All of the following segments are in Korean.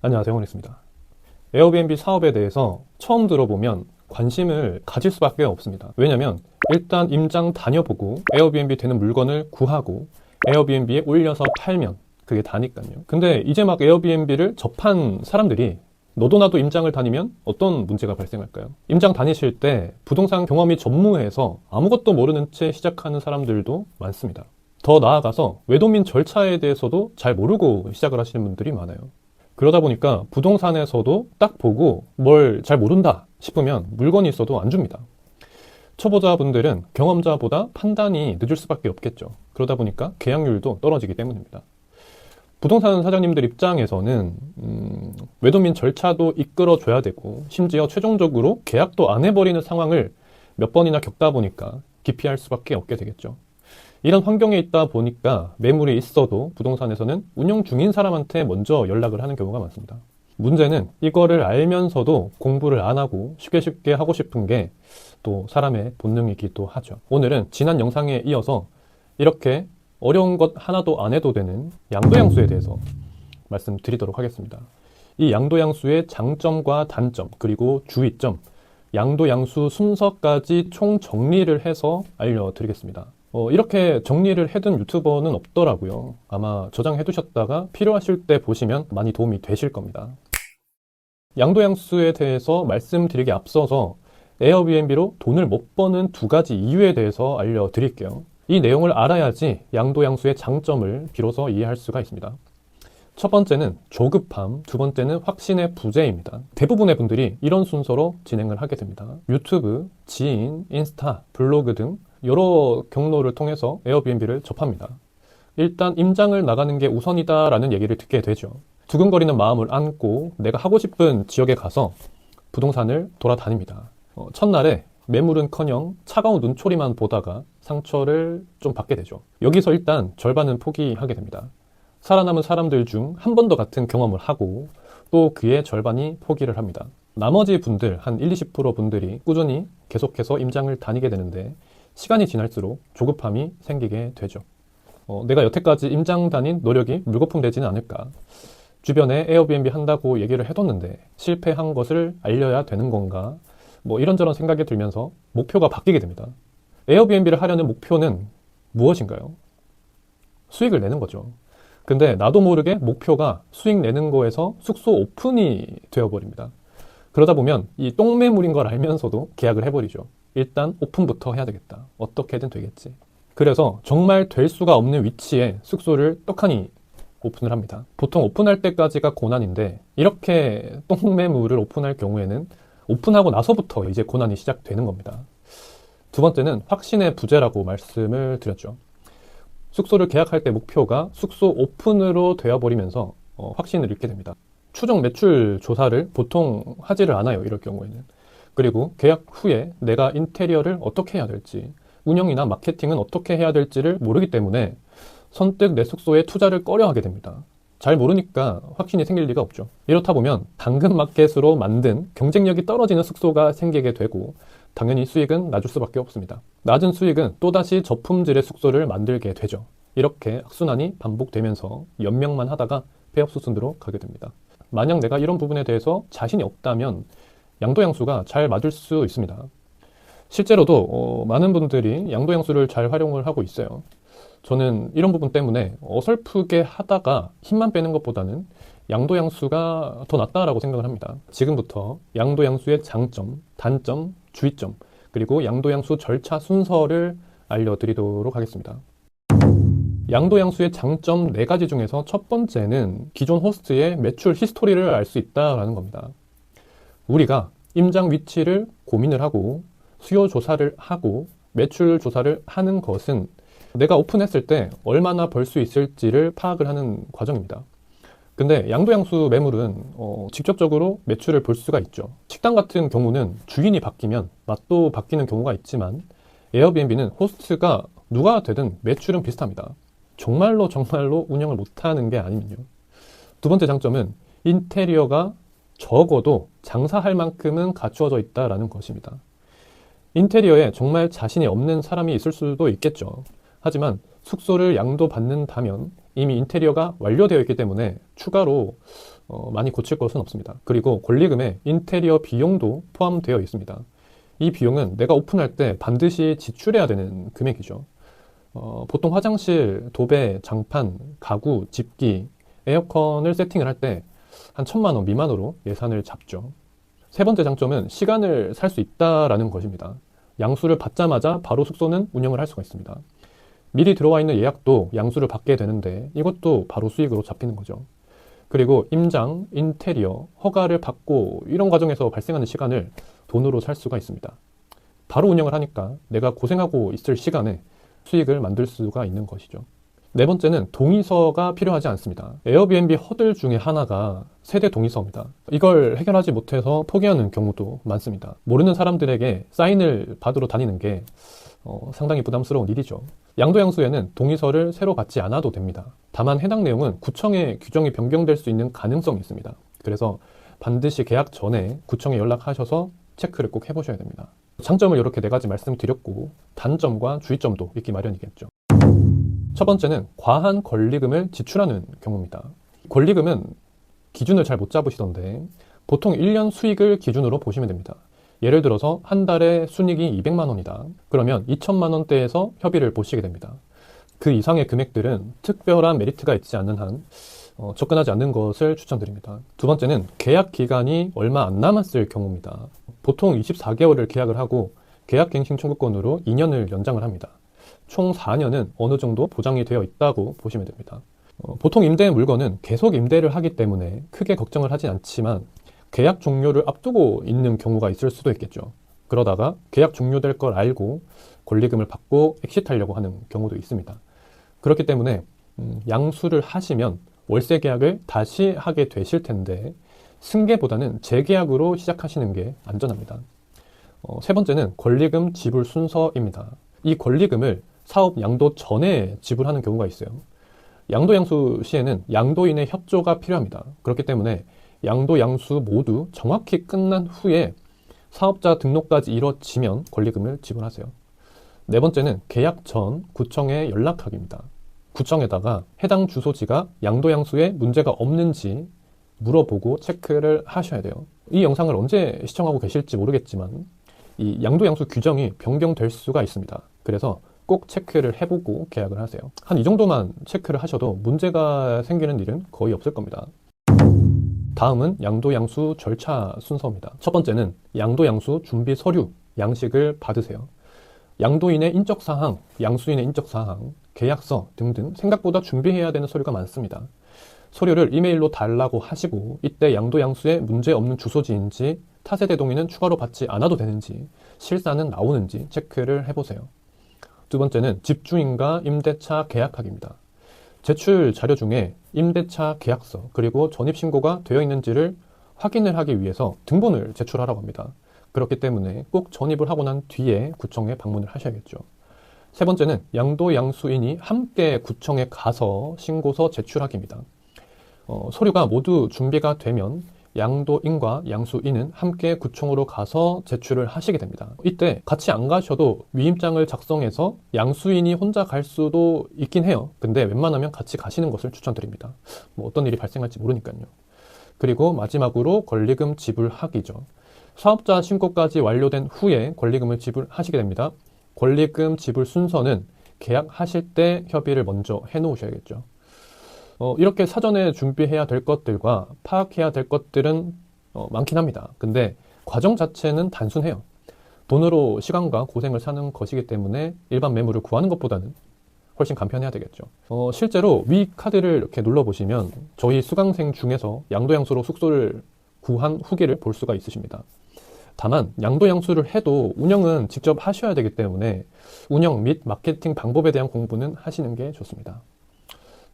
안녕하세요, 홍원익습니다. 에어비앤비 사업에 대해서 처음 들어보면 관심을 가질 수밖에 없습니다. 왜냐면 일단 임장 다녀보고 에어비앤비 되는 물건을 구하고 에어비앤비에 올려서 팔면 그게 다니까요. 근데 이제 막 에어비앤비를 접한 사람들이 너도 나도 임장을 다니면 어떤 문제가 발생할까요? 임장 다니실 때 부동산 경험이 전무해서 아무것도 모르는 채 시작하는 사람들도 많습니다. 더 나아가서 외도민 절차에 대해서도 잘 모르고 시작을 하시는 분들이 많아요. 그러다 보니까 부동산에서도 딱 보고 뭘 잘 모른다 싶으면 물건이 있어도 안 줍니다. 초보자분들은 경험자보다 판단이 늦을 수밖에 없겠죠. 그러다 보니까 계약률도 떨어지기 때문입니다. 부동산 사장님들 입장에서는 외도민 절차도 이끌어줘야 되고 심지어 최종적으로 계약도 안 해버리는 상황을 몇 번이나 겪다 보니까 기피할 수밖에 없게 되겠죠. 이런 환경에 있다 보니까 매물이 있어도 부동산에서는 운영 중인 사람한테 먼저 연락을 하는 경우가 많습니다. 문제는 이거를 알면서도 공부를 안 하고 쉽게 하고 싶은 게 또 사람의 본능이기도 하죠. 오늘은 지난 영상에 이어서 이렇게 어려운 것 하나도 안 해도 되는 양도양수에 대해서 말씀드리도록 하겠습니다. 이 양도양수의 장점과 단점, 그리고 주의점, 양도양수 순서까지 총 정리를 해서 알려드리겠습니다. 이렇게 정리를 해둔 유튜버는 없더라고요. 아마 저장해 두셨다가 필요하실 때 보시면 많이 도움이 되실 겁니다. 양도양수에 대해서 말씀드리기 앞서서 에어비앤비로 돈을 못 버는 두 가지 이유에 대해서 알려드릴게요. 이 내용을 알아야지 양도양수의 장점을 비로소 이해할 수가 있습니다. 첫 번째는 조급함, 두 번째는 확신의 부재입니다. 대부분의 분들이 이런 순서로 진행을 하게 됩니다. 유튜브, 지인, 인스타, 블로그 등 여러 경로를 통해서 에어비앤비를 접합니다. 일단 임장을 나가는 게 우선이다라는 얘기를 듣게 되죠. 두근거리는 마음을 안고 내가 하고 싶은 지역에 가서 부동산을 돌아다닙니다. 첫날에 매물은커녕 차가운 눈초리만 보다가 상처를 좀 받게 되죠. 여기서 일단 절반은 포기하게 됩니다. 살아남은 사람들 중 한 번도 같은 경험을 하고 또 그의 절반이 포기를 합니다. 나머지 분들, 한 1-20% 분들이 꾸준히 계속해서 임장을 다니게 되는데 시간이 지날수록 조급함이 생기게 되죠. 내가 여태까지 임장 다닌 노력이 물거품 되지는 않을까? 주변에 에어비앤비 한다고 얘기를 해뒀는데 실패한 것을 알려야 되는 건가? 이런저런 생각이 들면서 목표가 바뀌게 됩니다. 에어비앤비를 하려는 목표는 무엇인가요? 수익을 내는 거죠. 근데 나도 모르게 목표가 수익 내는 거에서 숙소 오픈이 되어버립니다. 그러다 보면 이 똥매물인 걸 알면서도 계약을 해버리죠. 일단 오픈부터 해야 되겠다. 어떻게든 되겠지. 그래서 정말 될 수가 없는 위치에 숙소를 떡하니 오픈을 합니다. 보통 오픈할 때까지가 고난인데 이렇게 똥매물을 오픈할 경우에는 오픈하고 나서부터 이제 고난이 시작되는 겁니다. 두 번째는 확신의 부재라고 말씀을 드렸죠. 숙소를 계약할 때 목표가 숙소 오픈으로 되어버리면서 확신을 잃게 됩니다. 추정 매출 조사를 보통 하지를 않아요. 이럴 경우에는. 그리고 계약 후에 내가 인테리어를 어떻게 해야 될지, 운영이나 마케팅은 어떻게 해야 될지를 모르기 때문에 선뜻 내 숙소에 투자를 꺼려하게 됩니다. 잘 모르니까 확신이 생길 리가 없죠. 이렇다 보면 당근마켓으로 만든 경쟁력이 떨어지는 숙소가 생기게 되고 당연히 수익은 낮을 수밖에 없습니다. 낮은 수익은 또다시 저품질의 숙소를 만들게 되죠. 이렇게 악순환이 반복되면서 연명만 하다가 폐업수순으로 가게 됩니다. 만약 내가 이런 부분에 대해서 자신이 없다면 양도양수가 잘 맞을 수 있습니다. 실제로도 많은 분들이 양도양수를 잘 활용을 하고 있어요. 저는 이런 부분 때문에 어설프게 하다가 힘만 빼는 것보다는 양도양수가 더 낫다라고 생각을 합니다. 지금부터 양도양수의 장점, 단점, 주의점, 그리고 양도양수 절차 순서를 알려드리도록 하겠습니다. 양도양수의 장점 4가지 중에서 첫 번째는 기존 호스트의 매출 히스토리를 알 수 있다라는 겁니다. 우리가 임장 위치를 고민을 하고 수요 조사를 하고 매출 조사를 하는 것은 내가 오픈했을 때 얼마나 벌 수 있을지를 파악을 하는 과정입니다. 근데 양도양수 매물은 직접적으로 매출을 볼 수가 있죠. 식당 같은 경우는 주인이 바뀌면 맛도 바뀌는 경우가 있지만 에어비앤비는 호스트가 누가 되든 매출은 비슷합니다. 정말로 운영을 못하는 게 아니면요. 두 번째 장점은 인테리어가 적어도 장사할 만큼은 갖추어져 있다는 것입니다. 인테리어에 정말 자신이 없는 사람이 있을 수도 있겠죠. 하지만 숙소를 양도받는다면 이미 인테리어가 완료되어 있기 때문에 추가로 많이 고칠 것은 없습니다. 그리고 권리금에 인테리어 비용도 포함되어 있습니다. 이 비용은 내가 오픈할 때 반드시 지출해야 되는 금액이죠. 보통 화장실, 도배, 장판, 가구, 집기, 에어컨을 세팅을 할 때 한 1,000만 원 미만으로 예산을 잡죠. 세 번째 장점은 시간을 살 수 있다라는 것입니다. 양수를 받자마자 바로 숙소는 운영을 할 수가 있습니다. 미리 들어와 있는 예약도 양수를 받게 되는데 이것도 바로 수익으로 잡히는 거죠. 그리고 임장, 인테리어, 허가를 받고 이런 과정에서 발생하는 시간을 돈으로 살 수가 있습니다. 바로 운영을 하니까 내가 고생하고 있을 시간에 수익을 만들 수가 있는 것이죠. 네 번째는 동의서가 필요하지 않습니다. 에어비앤비 허들 중에 하나가 세대 동의서입니다. 이걸 해결하지 못해서 포기하는 경우도 많습니다. 모르는 사람들에게 사인을 받으러 다니는 게 상당히 부담스러운 일이죠. 양도양수에는 동의서를 새로 받지 않아도 됩니다. 다만 해당 내용은 구청의 규정이 변경될 수 있는 가능성이 있습니다. 그래서 반드시 계약 전에 구청에 연락하셔서 체크를 꼭 해보셔야 됩니다. 장점을 이렇게 네 가지 말씀드렸고 단점과 주의점도 있기 마련이겠죠. 첫 번째는 과한 권리금을 지출하는 경우입니다. 권리금은 기준을 잘 못 잡으시던데 보통 1년 수익을 기준으로 보시면 됩니다. 예를 들어서 한 달에 순이익이 200만 원이다. 그러면 2천만 원대에서 협의를 보시게 됩니다. 그 이상의 금액들은 특별한 메리트가 있지 않는 한 접근하지 않는 것을 추천드립니다. 두 번째는 계약 기간이 얼마 안 남았을 경우입니다. 보통 24개월을 계약을 하고 계약갱신 청구권으로 2년을 연장을 합니다. 총 4년은 어느 정도 보장이 되어 있다고 보시면 됩니다. 보통 임대 물건은 계속 임대를 하기 때문에 크게 걱정을 하진 않지만 계약 종료를 앞두고 있는 경우가 있을 수도 있겠죠. 그러다가 계약 종료될 걸 알고 권리금을 받고 엑시트하려고 하는 경우도 있습니다. 그렇기 때문에 양수를 하시면 월세 계약을 다시 하게 되실 텐데 승계보다는 재계약으로 시작하시는 게 안전합니다. 세 번째는 권리금 지불 순서입니다. 이 권리금을 사업 양도 전에 지불하는 경우가 있어요. 양도 양수 시에는 양도인의 협조가 필요합니다. 그렇기 때문에 양도 양수 모두 정확히 끝난 후에 사업자 등록까지 이뤄지면 권리금을 지불하세요. 네 번째는 계약 전 구청에 연락하기입니다. 구청에다가 해당 주소지가 양도 양수에 문제가 없는지 물어보고 체크를 하셔야 돼요. 이 영상을 언제 시청하고 계실지 모르겠지만 이 양도 양수 규정이 변경될 수가 있습니다. 그래서 꼭 체크를 해보고 계약을 하세요. 한 이 정도만 체크를 하셔도 문제가 생기는 일은 거의 없을 겁니다. 다음은 양도 양수 절차 순서입니다. 첫 번째는 양도 양수 준비 서류, 양식을 받으세요. 양도인의 인적사항, 양수인의 인적사항, 계약서 등등 생각보다 준비해야 되는 서류가 많습니다. 서류를 이메일로 달라고 하시고 이때 양도 양수에 문제 없는 주소지인지 타세대 동의는 추가로 받지 않아도 되는지 실사는 나오는지 체크를 해보세요. 두 번째는 집주인과 임대차 계약하기입니다. 제출 자료 중에 임대차 계약서 그리고 전입신고가 되어 있는지를 확인을 하기 위해서 등본을 제출하라고 합니다. 그렇기 때문에 꼭 전입을 하고 난 뒤에 구청에 방문을 하셔야겠죠. 세 번째는 양도 양수인이 함께 구청에 가서 신고서 제출하기입니다. 서류가 모두 준비가 되면 양도인과 양수인은 함께 구청으로 가서 제출을 하시게 됩니다. 이때 같이 안 가셔도 위임장을 작성해서 양수인이 혼자 갈 수도 있긴 해요. 근데 웬만하면 같이 가시는 것을 추천드립니다. 어떤 일이 발생할지 모르니까요. 그리고 마지막으로 권리금 지불하기죠. 사업자 신고까지 완료된 후에 권리금을 지불하시게 됩니다. 권리금 지불 순서는 계약하실 때 협의를 먼저 해 놓으셔야겠죠. 이렇게 사전에 준비해야 될 것들과 파악해야 될 것들은 많긴 합니다. 근데 과정 자체는 단순해요. 돈으로 시간과 고생을 사는 것이기 때문에 일반 매물을 구하는 것보다는 훨씬 간편해야 되겠죠. 실제로 위 카드를 이렇게 눌러보시면 저희 수강생 중에서 양도양수로 숙소를 구한 후기를 볼 수가 있으십니다. 다만 양도양수를 해도 운영은 직접 하셔야 되기 때문에 운영 및 마케팅 방법에 대한 공부는 하시는 게 좋습니다.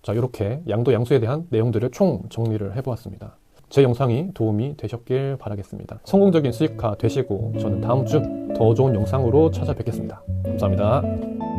자, 이렇게 양도 양수에 대한 내용들을 총 정리를 해보았습니다. 제 영상이 도움이 되셨길 바라겠습니다. 성공적인 수익화 되시고 저는 다음 주 더 좋은 영상으로 찾아뵙겠습니다. 감사합니다.